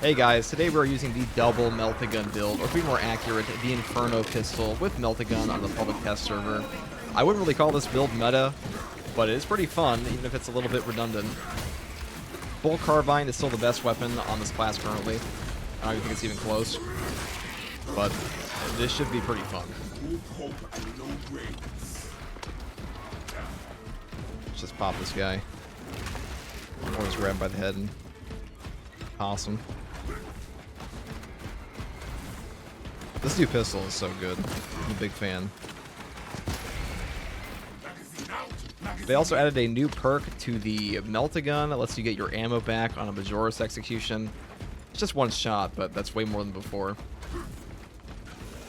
Hey guys, today we're using the double Melta gun build, or to be more accurate, the Inferno Pistol with Melta gun on the public test server. I wouldn't really call this build meta, but it is pretty fun, even if it's a little bit redundant. Bolt Carbine is still the best weapon on this class currently. I don't even think it's even close, but this should be pretty fun. Let's just pop this guy. Always grab him by the head and awesome. This new pistol is so good. I'm a big fan. They also added a new perk to the Melta gun that lets you get your ammo back on a Majoris execution. It's just one shot, but that's way more than before.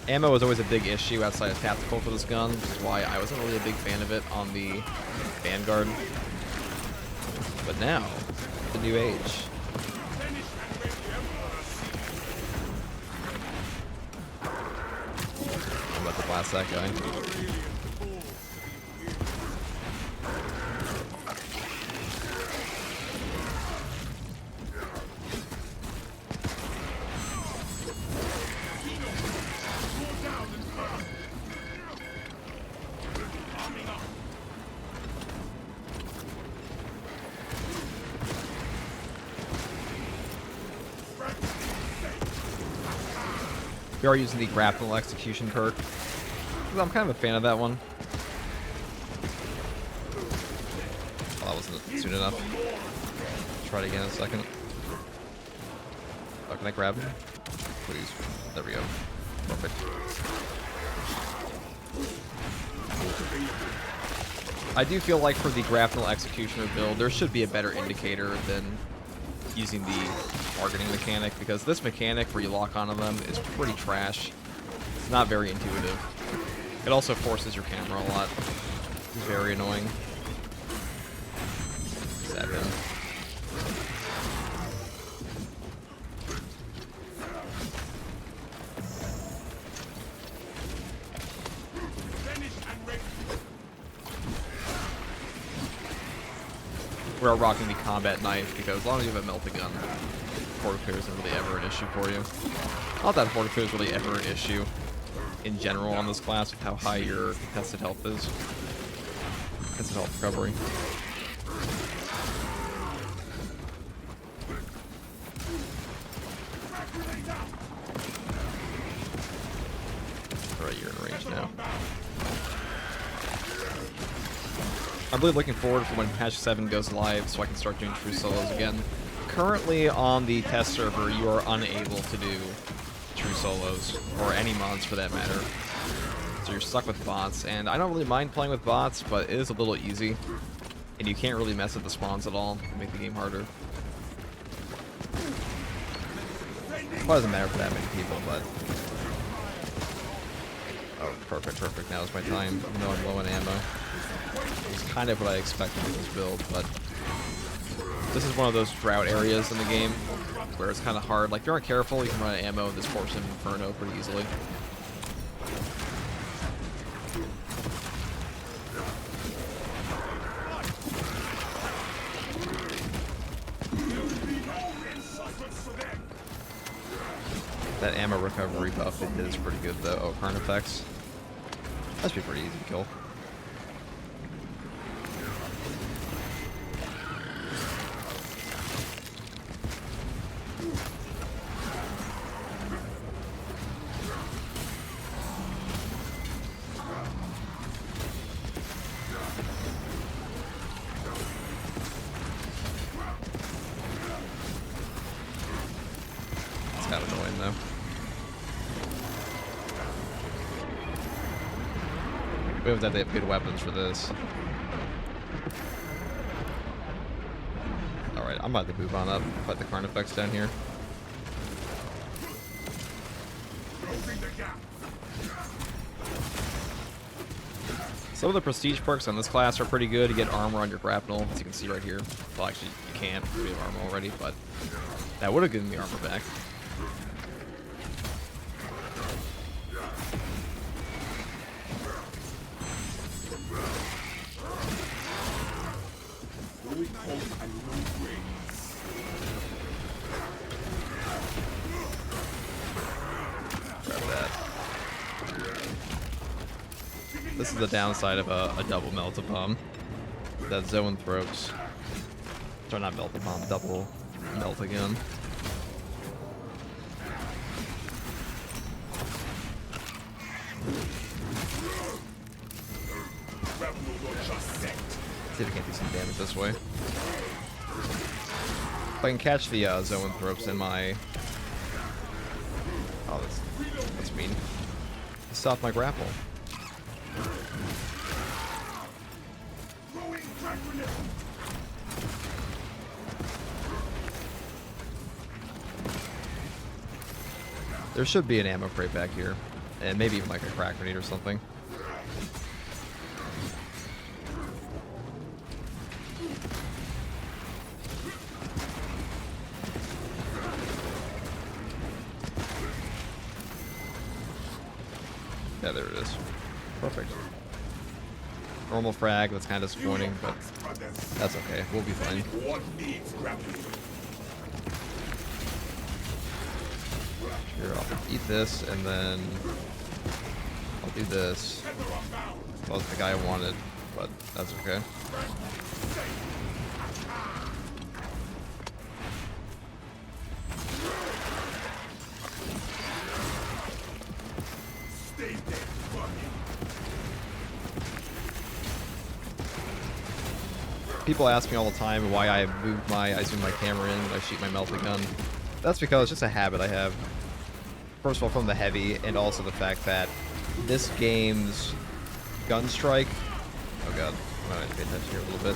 Ammo was always a big issue outside of tactical for this gun, which is why I wasn't really a big fan of it on the Vanguard. But now, the new age. I'm about to blast that guy. We are using the grapnel execution perk. I'm kind of a fan of that one. Oh, that wasn't soon enough. Try it again in a second. Oh, can I grab him? Please. There we go. Perfect. I do feel like for the grapnel executioner build, there should be a better indicator than using the targeting mechanic, because this mechanic where you lock onto them is pretty trash. It's not very intuitive. It also forces your camera a lot. It's very annoying. Stab him. We are rocking the combat knife because as long as you have a Melta gun, horde clear isn't really ever an issue for you. Not that horde clear is really ever an issue in general on this class with how high your contested health is. Contested health recovery. Alright, you're in range now. I'm really looking forward for when patch 7 goes live so I can start doing true solos again. Currently on the test server, you are unable to do true solos, or any mods for that matter. So you're stuck with bots, and I don't really mind playing with bots, but it is a little easy. And you can't really mess with the spawns at all to make the game harder. It doesn't matter for that many people, but... Oh, perfect, perfect. Now is my time, even though I'm low on ammo. It's kind of what I expected with this build, but this is one of those drought areas in the game where it's kind of hard. Like, if you aren't careful, you can run out of ammo in this portion of Inferno pretty easily. That ammo recovery buff it is pretty good, though. Oh, Carnifex. That should be pretty easy to kill. It's kind of annoying, though. We have to have good weapons for this. Alright, I'm about to move on up. Fight the Carnifex down here. Some of the prestige perks on this class are pretty good. You get armor on your grapnel, as you can see right here. Well, actually, you can't. We have armor already, but that would have given me armor back. This is the downside of a double Melta bomb. That Zoanthropes. Sorry, not Melta bomb, double Melta gun. See if I can't do some damage this way. If I can catch the Zoanthropes in my... Oh, that's mean. Stop my grapple. There should be an ammo crate back here. And maybe even like a crack grenade or something. Yeah, there it is. Perfect. Normal frag, that's kind of disappointing, but that's okay. We'll be fine. Here, I'll eat this, and then I'll do this. That was the guy I wanted, but that's okay. People ask me all the time why I zoom my camera in when I shoot my Melta gun. That's because it's just a habit I have. First of all, from the heavy, and also the fact that this game's gun strike. Oh god, I'm gonna pay attention here a little bit.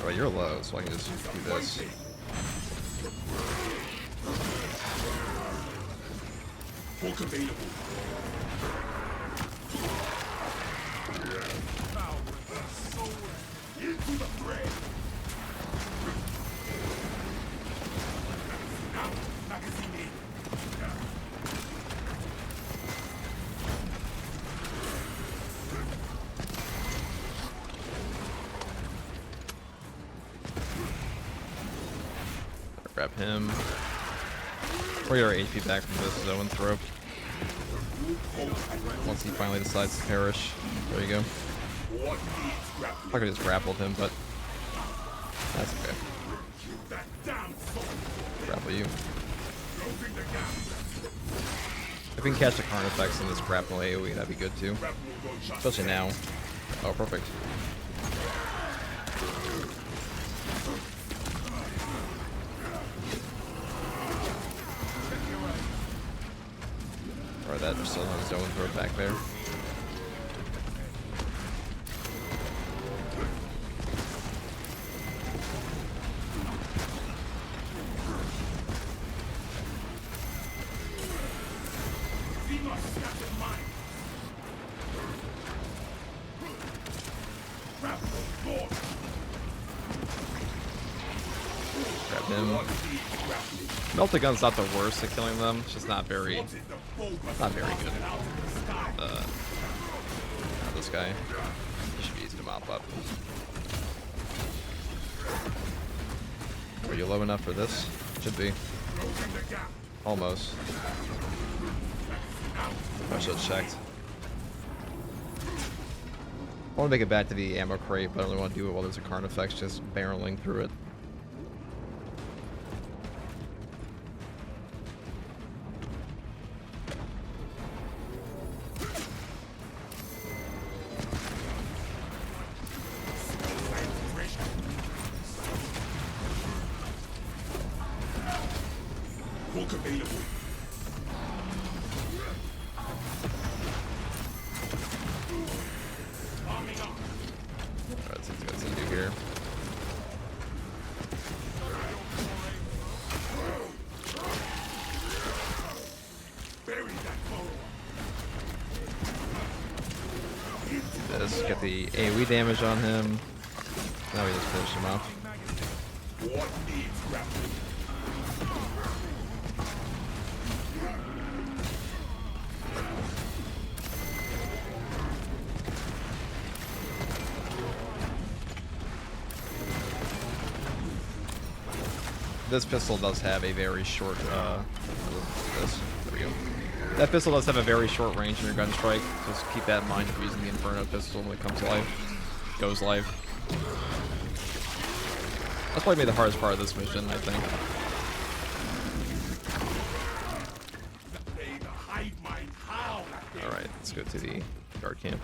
Oh, you're low, so I can just do this. Bulk available. Into the fray. Now, magazine in. Grab him. We'll get our HP back from this Zoanthrope. Once he finally decides to perish. There you go. I could have just grappled him, but that's okay. Grapple you. If we can catch the Carnifex in this grapple AoE, that'd be good too. Especially now. Oh, perfect. Or that there's still no Zoanthrope back there. Grab him. Melta gun's not the worst at killing them. It's just not very good. This guy. He should be easy to mop up. Are you low enough for this? Should be. Almost. I should have checked. I want to make it back to the ammo crate, but I only want to do it while there's a Carnifex just barreling through it. Get the AoE damage on him. Now we just finish him off. this pistol does have a very short, this. There we go. That pistol does have a very short range in your gun strike. Just keep that in mind if you're using the Inferno Pistol when it comes live. Goes live. That's probably the hardest part of this mission, I think. Alright, let's go to the guard camp.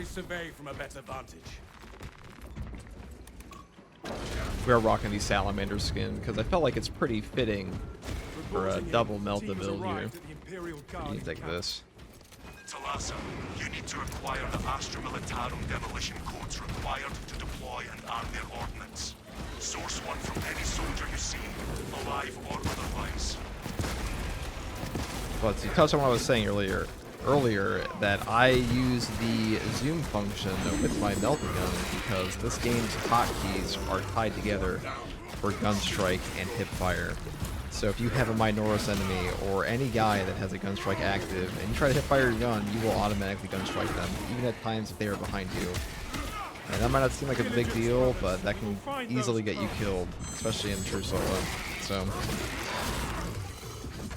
Survey from a better vantage. We are rocking the salamander skin because I felt like it's pretty fitting for a double Melta build here. You can take this. Talassa, you need to acquire the Astra Militarum demolition codes required to deploy and arm their ordnance. Source one from any soldier you see, alive or otherwise. But to touch on what I was saying earlier that I use the zoom function with my Melta gun because this game's hotkeys are tied together for gun strike and hip fire. So if you have a Minoris enemy or any guy that has a gun strike active and you try to hip fire your gun, you will automatically gun strike them, even at times if they are behind you. And that might not seem like a big deal, but that can easily get you killed, especially in true solo. So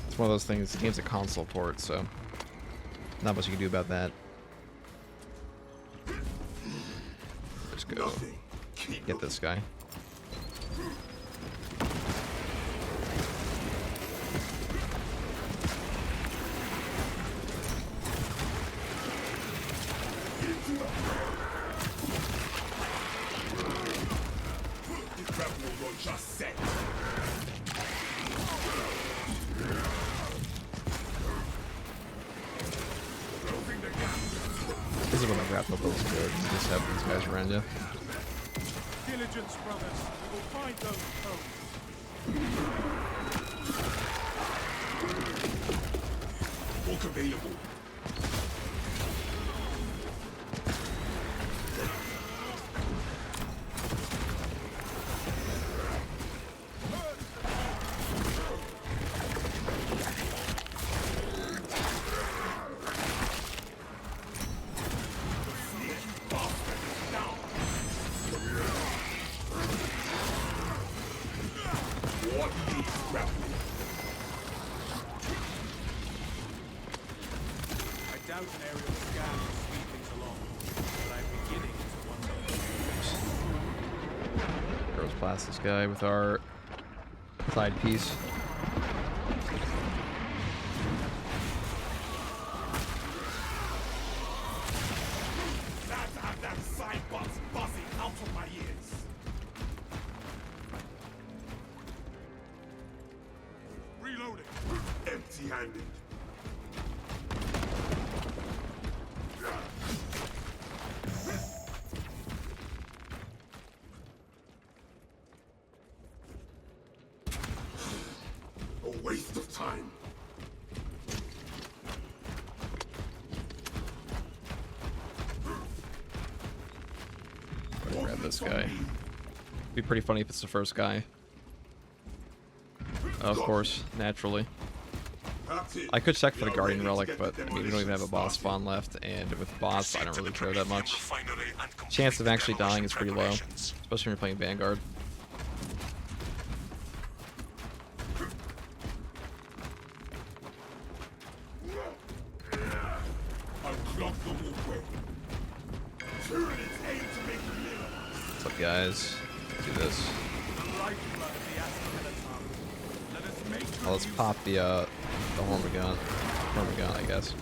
it's one of those things. The game's a console port, so not much you can do about that. Let's go get this guy. This is when the grapple build's good. You just have these guys around you. Diligence, brothers. We will find those codes. Walk available. This guy with our side piece. That side butts buzzing out of my ears. Reloading. Empty-handed. Waste of time. Grab this guy. Be pretty funny if it's the first guy. Of course, naturally. I could check for the Guardian Relic, but I mean, we don't even have a boss spawn left, and with boss, I don't really care that much. Chance of actually dying is pretty low, especially when you're playing Vanguard. What's up, guys? Let's do this. Oh, let's pop the Hormagon, I guess.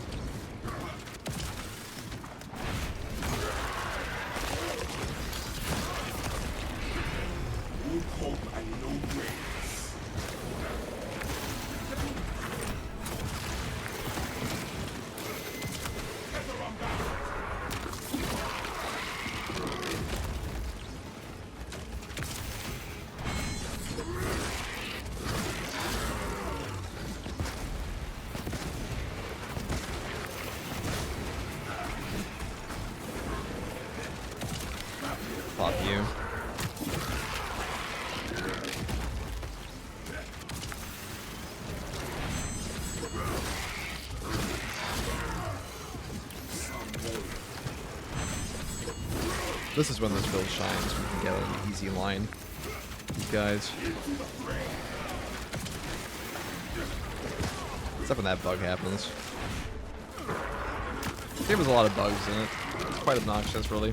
This is when this build shines. We can get an easy line. These guys. Except when that bug happens. This game has a lot of bugs in it. It's quite obnoxious, really.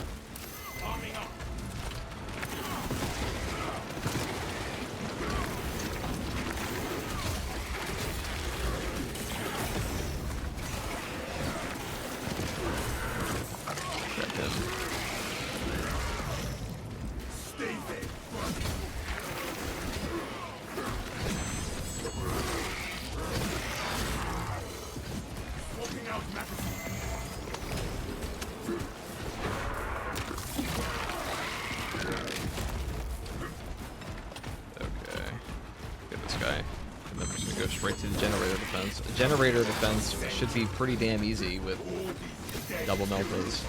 Generator defense should be pretty damn easy with double Meltas.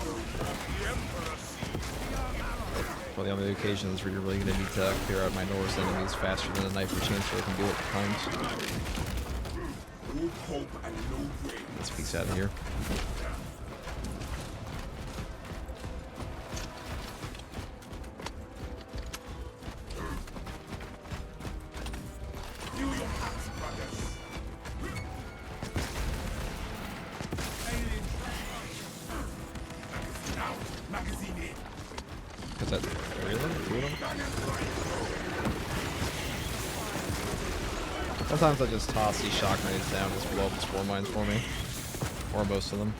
For the only occasions where you're really going to need to clear out minority enemies faster than a knife or chainsaw can do it at times. Let's peace out of here. Sometimes I just toss these shock grenades down, just blow up the spore mines for me. Or most of them.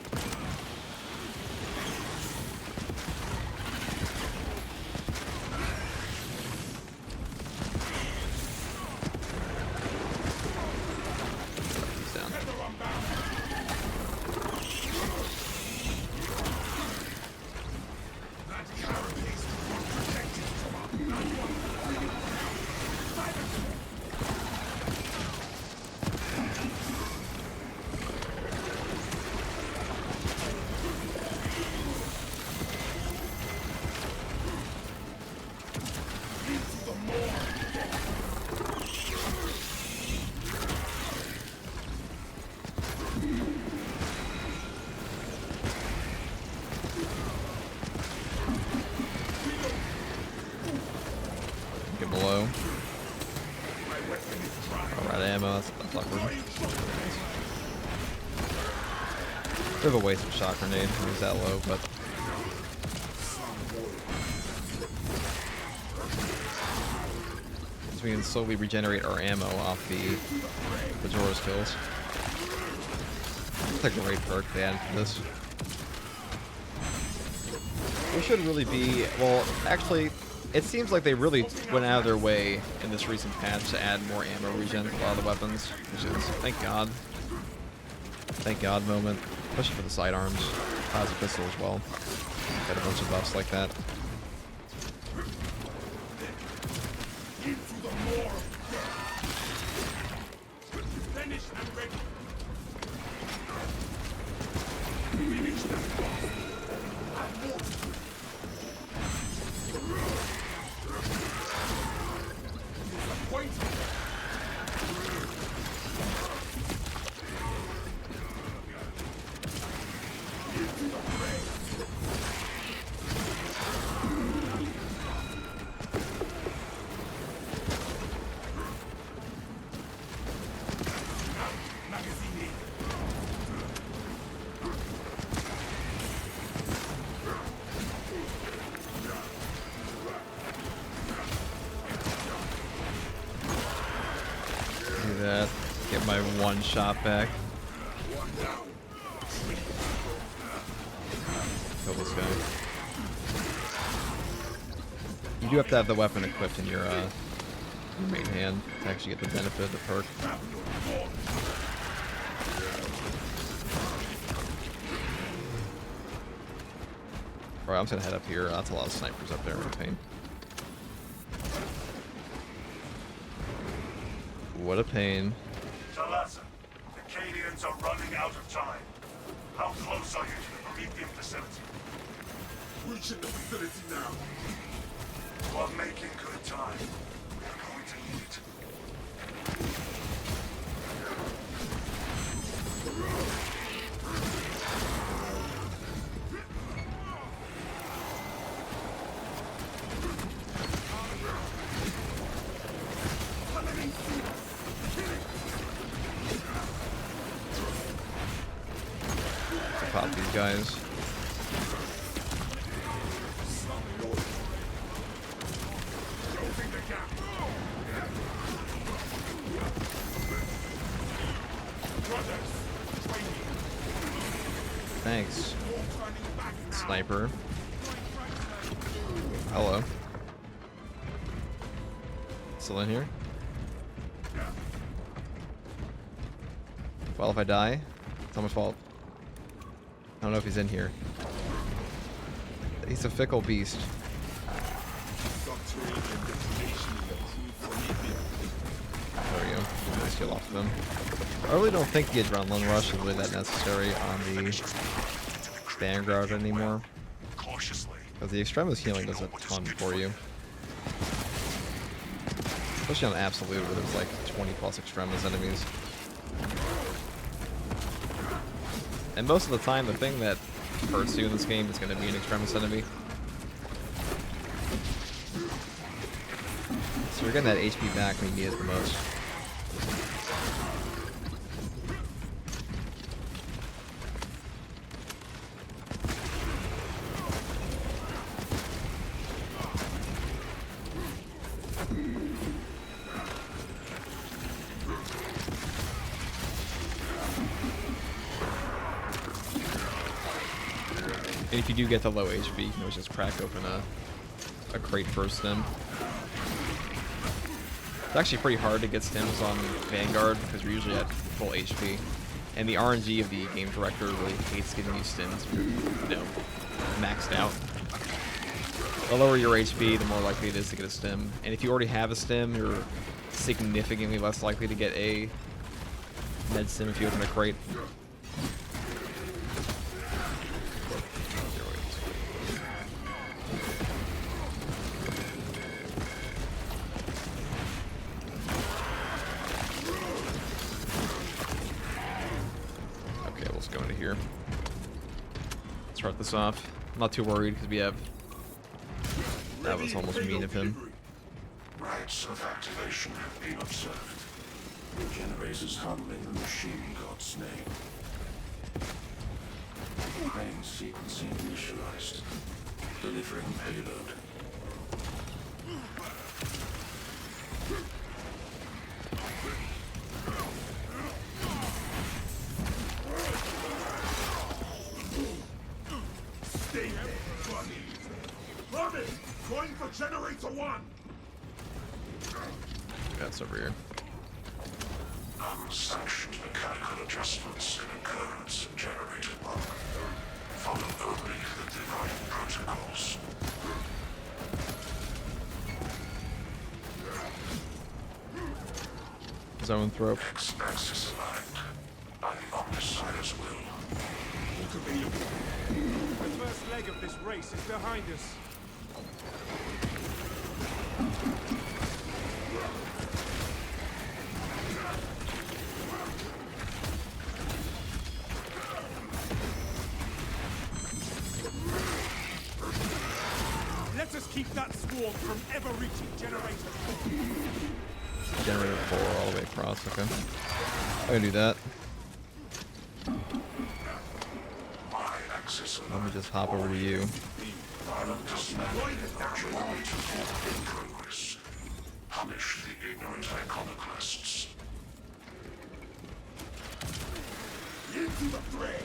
He's down. Below. Alright, ammo, that's awkward. Bit of a waste of shock grenade when he's that low, but so we can slowly regenerate our ammo off the Majora's kills. It's a great perk they added to this. We should really be, well, actually, it seems like they really went out of their way in this recent patch to add more ammo regen to a lot of the weapons, which is, thank God. Thank God moment, especially for the sidearms. Plasma pistol as well. Got a bunch of buffs like that. That. Get my one shot back. Kill this guy. You do have to have the weapon equipped in your main hand to actually get the benefit of the perk. Alright, I'm just gonna head up here. That's a lot of snipers up there in pain. What a pain. Talassa, the Cadians are running out of time. How close are you to the Promethium facility? Reaching the facility now. We're making good time. We're going to need it. one-shot these guys. Thanks, sniper. Hello. Still in here? Well, if I die, it's not my fault. I don't know if he's in here. He's a fickle beast. There we go. Let's kill off them. I really don't think the adrenaline rush is really that necessary on the Vanguard anymore. Because the Extremis healing does a ton for you. Especially on Absolute where there's like 20 plus Extremis enemies. And most of the time, the thing that hurts you in this game is going to be an Extremis enemy. So you're getting that HP back when you need it the most. And if you do get to low HP, you can always just crack open a crate for a stim. It's actually pretty hard to get stims on Vanguard because you're usually at full HP. And the RNG of the game director really hates giving you stims when you're, you know, maxed out. The lower your HP, the more likely it is to get a stim. And if you already have a stim, you're significantly less likely to get a med stim if you open a crate. Here. Let's start this off. I'm not too worried because we have. That was almost mean of him. Rites of activation have been observed. The generators handling the machine god's name. Brain sequencing initialized. Delivering payload. Going for generator 1. That's over here. Unsanctioned mechanical adjustments in occurrence in generator 1. Follow only the divine protocols. Zone throw. X-axis aligned by the Omnissiah's will. The first leg of this race is behind us. Let us keep that swarm from ever reaching generator 4. Generator 4 all the way across, okay. I can do that. Let me just hop over to you. Punish the ignorant iconoclasts. Into the fray.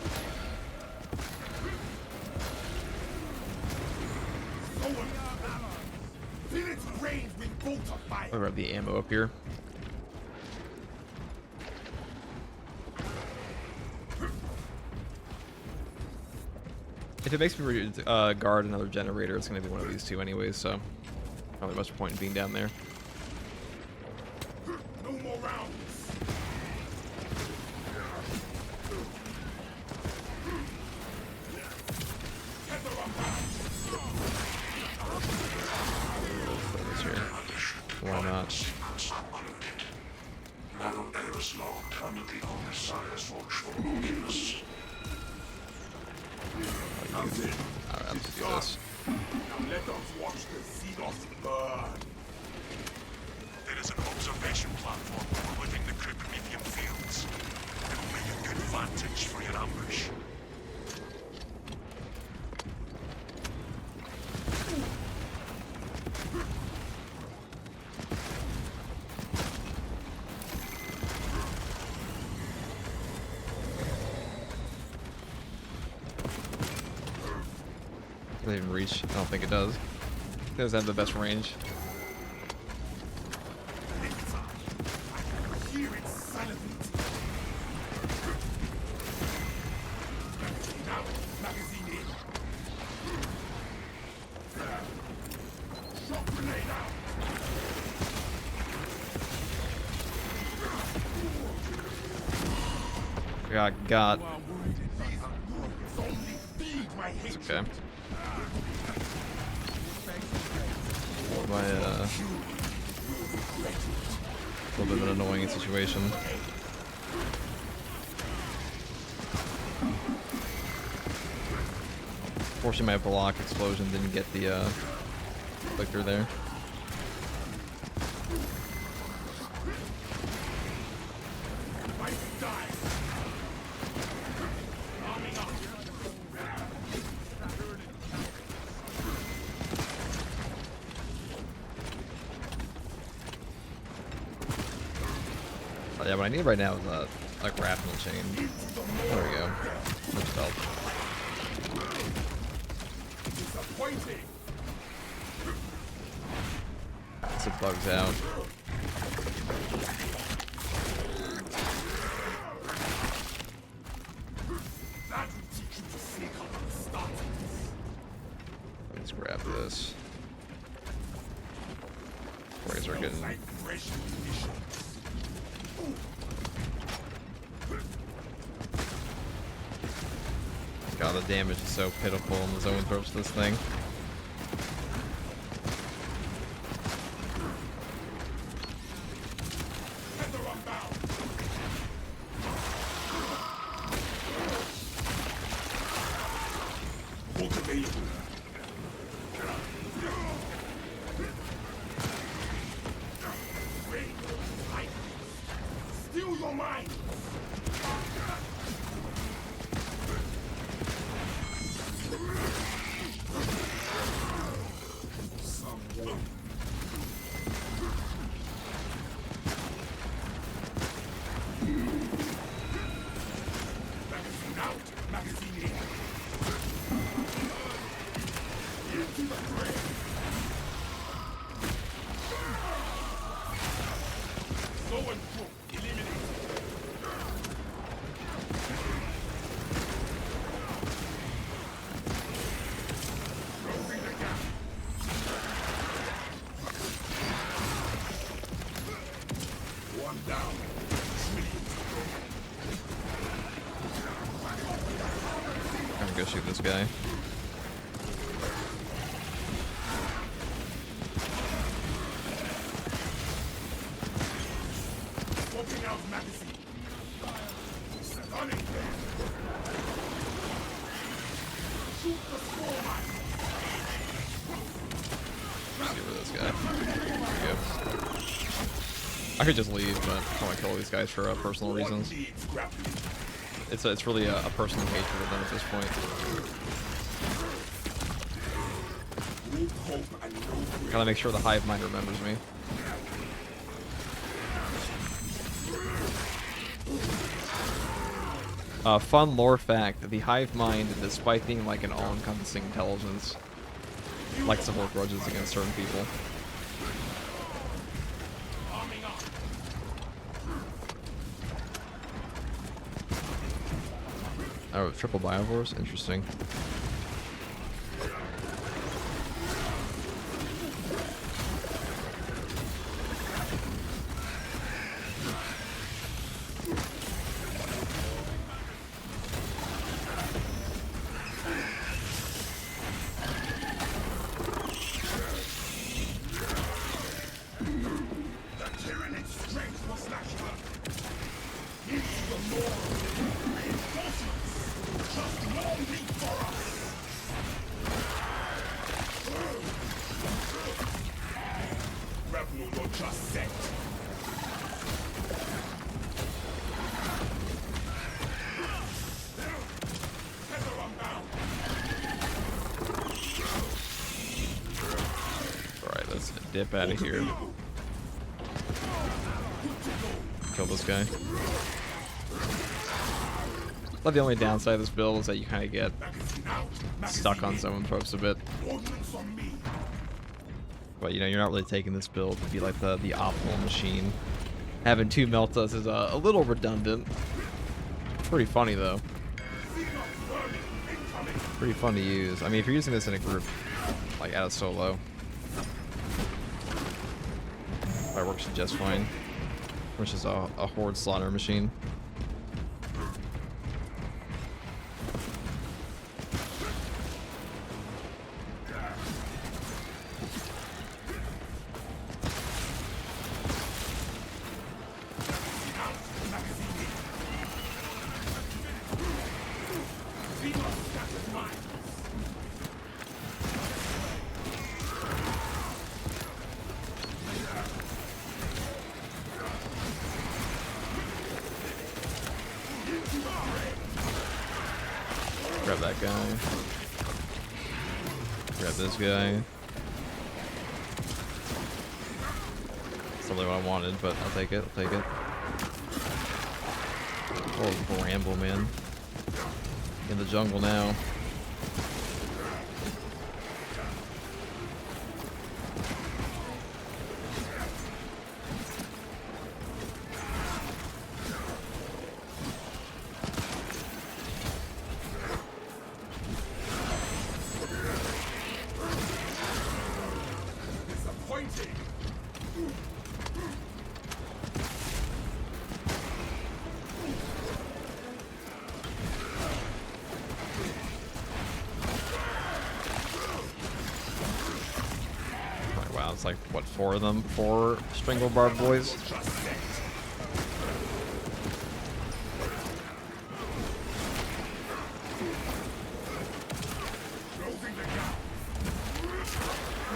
I'll grab the ammo up here. If it makes me guard another generator, it's going to be one of these two anyways, so probably much point in being down there. No more rounds. Why not? No errors logged under the Omnissiah's watchful oculus. Alright, let's do this. Let us watch the Xenos burn. There is an observation platform overlooking the Promethium fields. It will make a good vantage for your ambush. Doesn't even reach. I don't think it does. It doesn't have the best range. Got. It's okay. My, a little bit of an annoying situation. Fortunately, my block explosion didn't get the clicker there. Yeah, what I need right now is a grapnel chain. There we go. Much help. So it bugs out. Let's grab this. Boys are getting. God, the damage is so pitiful in the zone throws this thing. Steal your mind! I'm gonna go shoot this guy. I could just leave, but I want to kill these guys for personal reasons. It's really a personal hatred of them at this point. Gotta make sure the hive mind remembers me. Fun lore fact: the hive mind, despite being like an all-encompassing intelligence, likes to hold grudges against certain people. Oh, triple biovores? Interesting. Dip out of here. Kill this guy. But the only downside of this build is that you kind of get stuck on zone pokes a bit. But you know, you're not really taking this build to be like the optimal machine. Having 2 Meltas is a little redundant. Pretty funny though. Pretty fun to use. I mean, if you're using this in a group, like at a solo, that works just fine. Which is a horde slaughter machine. Grab that guy. Grab this guy. That's not really what I wanted, but I'll take it. I'll take it. Oh, Bramble, man. In the jungle now. Wow, it's like, what, 4 of them? 4 Strangle Barb boys?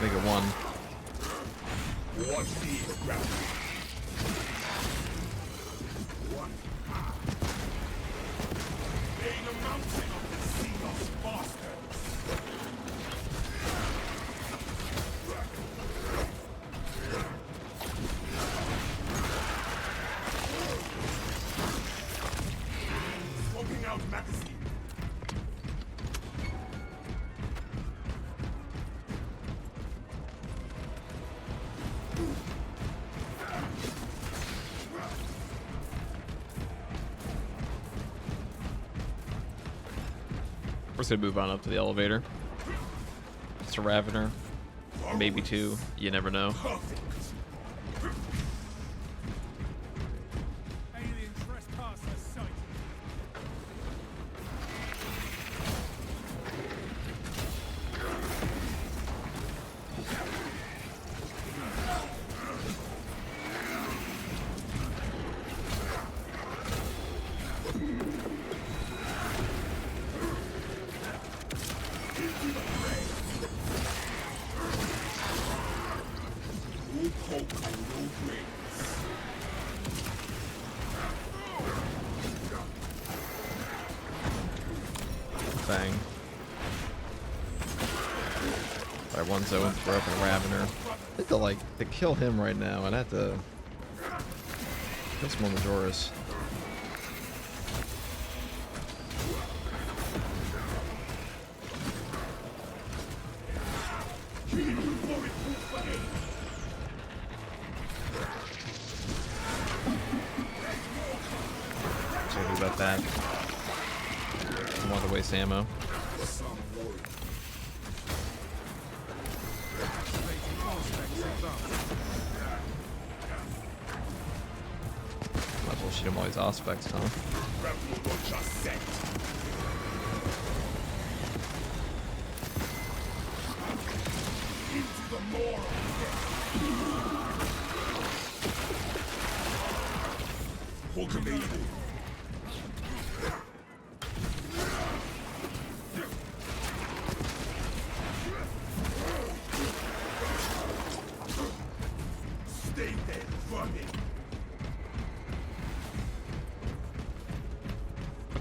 Make it 1. We're just gonna move on up to the elevator. It's a Ravener. Maybe 2. You never know. Alien trespasser sighted. Bang. Alright, 1 zone throw up a Ravener. I think to kill him right now, I'd have to kill some more Majoris. So what about that? Don't want to waste ammo. Might as well shoot him while he's Auspex, huh?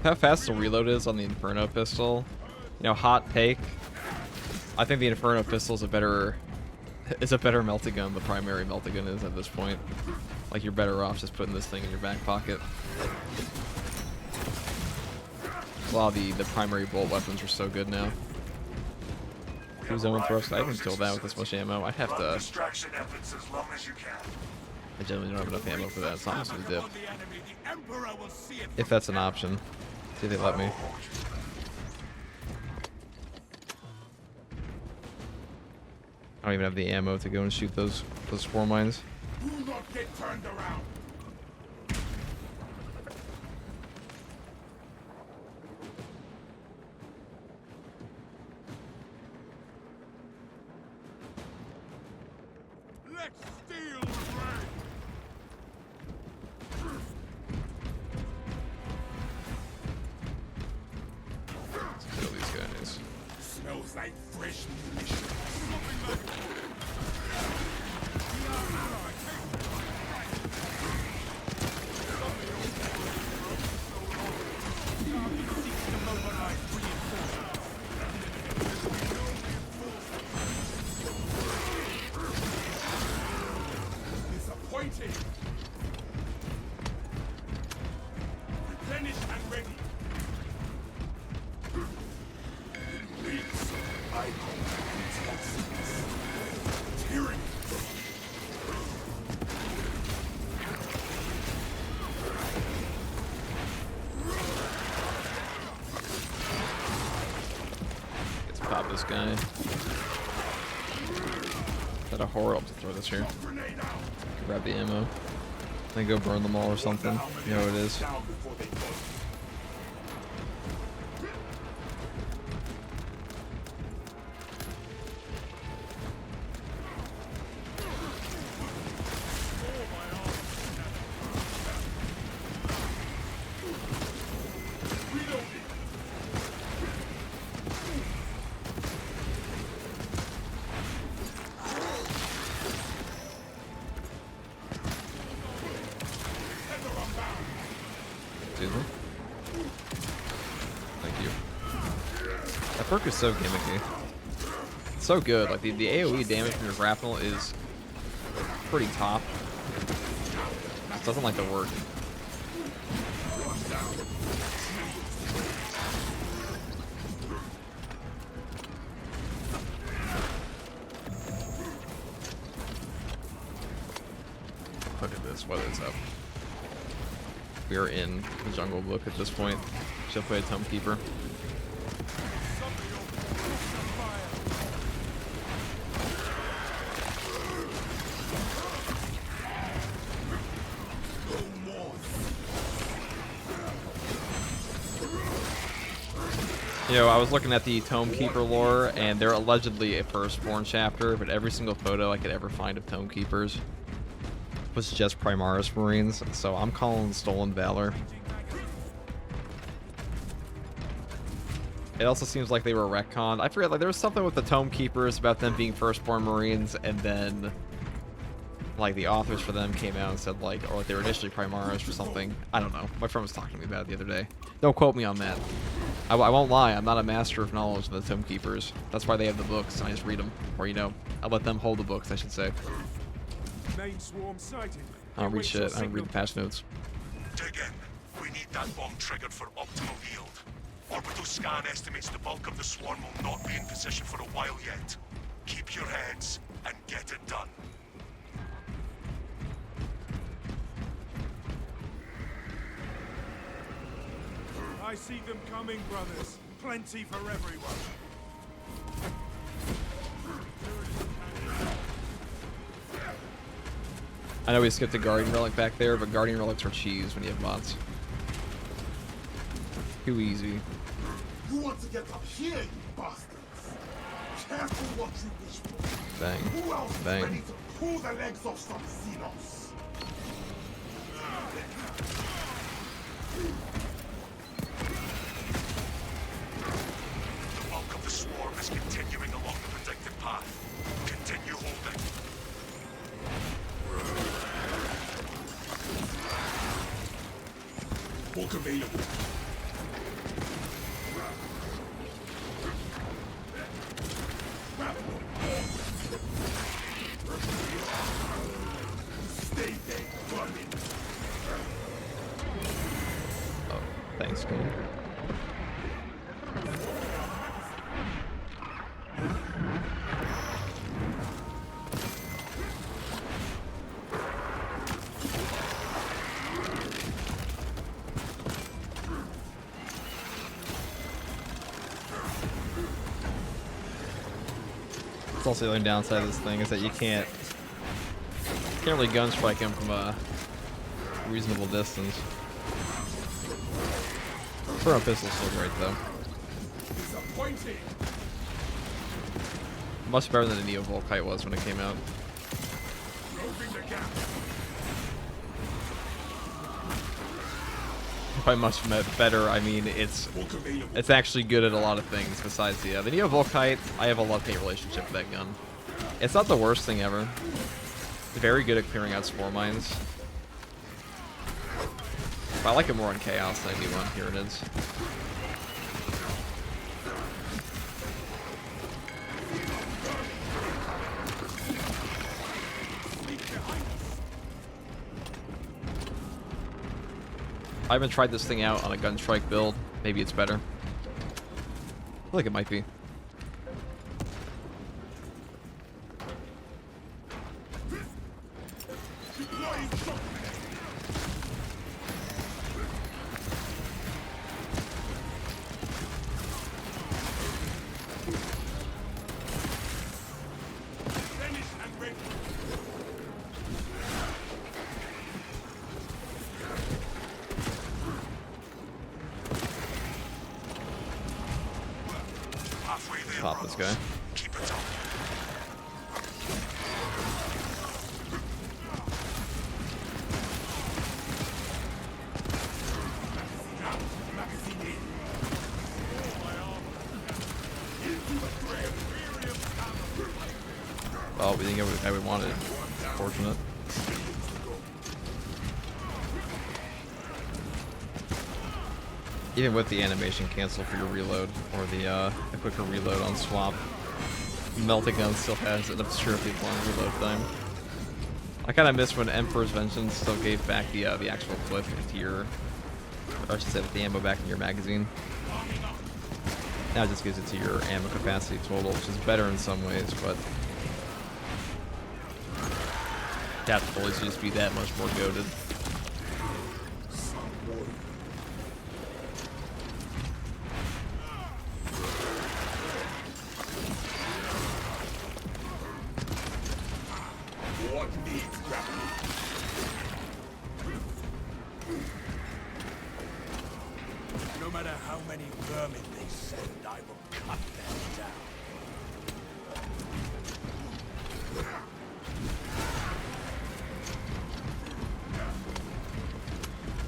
How fast the reload is on the Inferno Pistol. You know, hot take. I think the Inferno Pistol is a better melta gun. The primary melta gun is at this point. Like, you're better off just putting this thing in your back pocket. A lot of the primary bolt weapons are so good now. Who's own thrust? I haven't killed that with this much ammo. I'd have to. Distraction efforts as long as you can. I generally don't have enough ammo for that, so I'm just gonna dip. On the enemy, the Emperor will see it. If that's an option. See if they let me. I don't even have the ammo to go and shoot those spore mines. Do not get turned around. Let's steal the rain. Let's kill these guys. Smells like fresh munitions. Something like disappointing. Replenish and ready. Leaks. I call tyranny. Let's pop this guy. Is that a horror? I'll have to throw this here. Grenade out. Grab the ammo. Then go burn them all or something. You know what it is. Down before they go. Excuse me. Thank you. That perk is so gimmicky. It's so good. Like the AoE damage from your grapple is pretty top. It doesn't like to work. Look at this. What is up? We are in the jungle book at this point. Should play a Tomb Keeper. You know, I was looking at the Tomb Keeper lore, and they're allegedly a firstborn chapter, but every single photo I could ever find of Tomb Keepers was just Primaris Marines, so I'm calling Stolen Valor. It also seems like they were retconned. I forget, like there was something with the Tomb Keepers about them being firstborn Marines, and then like the authors for them came out and said like, or like they were initially Primaris or something. I don't know. My friend was talking to me about it the other day. Don't quote me on that. I won't lie. I'm not a master of knowledge of the Tomb Keepers. That's why they have the books. I just read them, or you know, I let them hold the books, I should say. Main swarm sighted. I don't read shit. I don't read the patch notes. Dig in. We need that bomb triggered for optimal yield. Orbital scan estimates the bulk of the swarm will not be in position for a while yet. Keep your heads and get it done. I see them coming, brothers. Plenty for everyone. I know we skipped a Guardian Relic back there, but Guardian Relics are cheese when you have bots. Too easy. You want to get up here, you bastards? Careful what you wish for. Bang. Who else is Bang. ready to pull the legs off some Xenos? The bulk of the swarm is continuing along the predicted path. Continue holding. Bulk available. Stay there, vermin. Oh, thanks, King. It's also the only downside of this thing is that you can't really gun strike him from a reasonable distance. Inferno Pistol's still great though. Disappointing. Much better than the Neo Volkite was when it came out. Closing the gap. By much better, I mean it's actually good at a lot of things besides the Neo Volkite. I have a love-hate relationship with that gun. It's not the worst thing ever. Very good at clearing out spore mines. But I like it more on Chaos than I do on Pyramids. I haven't tried this thing out on a gunstrike build. Maybe it's better. I feel like it might be. Pop this guy. Keep it up. Oh, we didn't get what the guy we wanted. Fortunate. Even with the animation cancel for your reload, or the quicker reload on swap, Melta gun still has an absurdly long reload time. I kind of miss when Emperor's Vengeance still gave back the actual clip into your, or I should say, the ammo back in your magazine. Now it just gives it to your ammo capacity total, which is better in some ways, but that always just be that much more goated. No matter how many vermin they send, I will cut them down.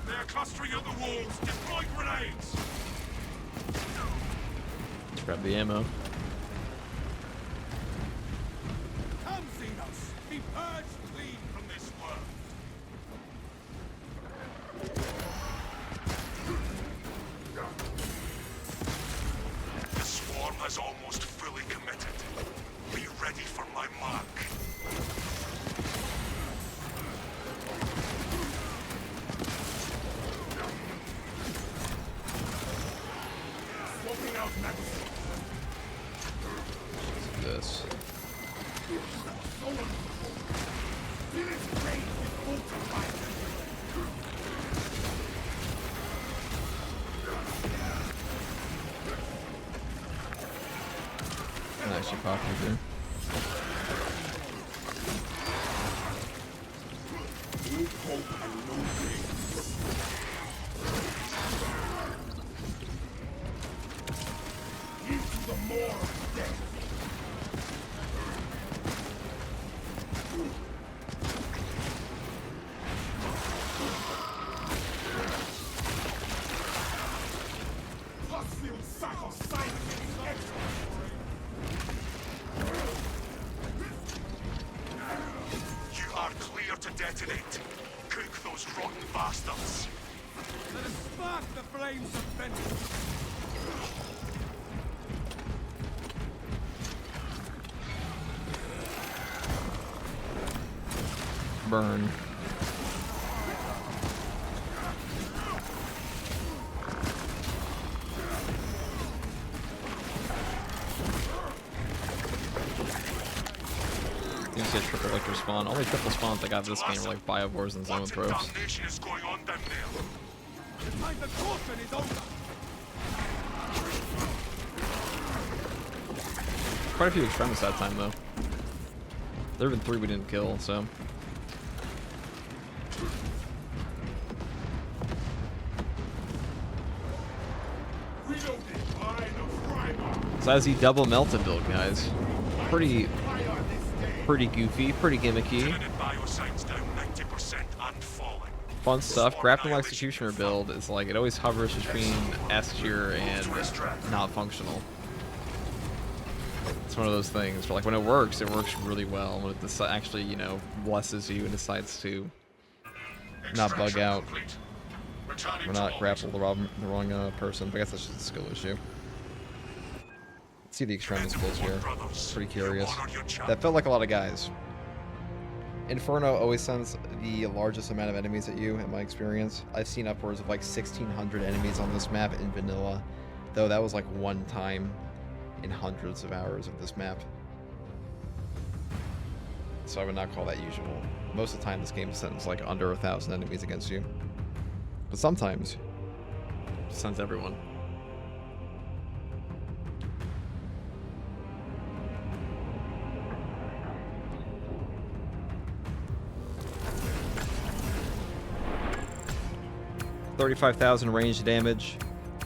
They're clustering at the walls. Deploy grenades. Let's grab the ammo. Come, Xenos! Be purged clean from this world! The swarm has almost fully committed. Be ready for my mark. Swapping out magazine. This. Can actually pop you there. You are clear to detonate. Cook those rotten bastards. Let us spark the flames of vengeance! Burn. You say triple like your spawn. Only triple spawns I got this game are like Biovores and What Zoanthropes. damnation is going on down there? The time for caution is over! quite a few Extremis that time, though. There have been 3 we didn't kill, so. So that's the double Melta build, guys. Pretty goofy, pretty gimmicky. Fun stuff. Grapnel Executioner build is like, it always hovers between S tier and not functional. It's one of those things where, like, when it works really well. When it actually, you know, blesses you and decides to not bug out. We're not grapple the wrong person, but I guess that's just a skill issue. Let's see the Extremis builds here. Pretty curious. That felt like a lot of guys. Inferno always sends the largest amount of enemies at you, in my experience. I've seen upwards of like 1,600 enemies on this map in vanilla, though that was like one time in hundreds of hours of this map. So I would not call that usual. Most of the time this game sends like under 1,000 enemies against you. But sometimes it sends everyone. $35,000 range damage,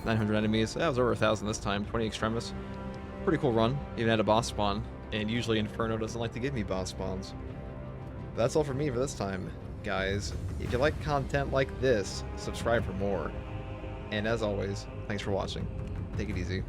900 enemies. That was over 1,000 this time. 20 Extremis. Pretty cool run. Even had a boss spawn. And usually Inferno doesn't like to give me boss spawns. But that's all for me for this time, guys. If you like content like this, subscribe for more. And as always, thanks for watching. Take it easy.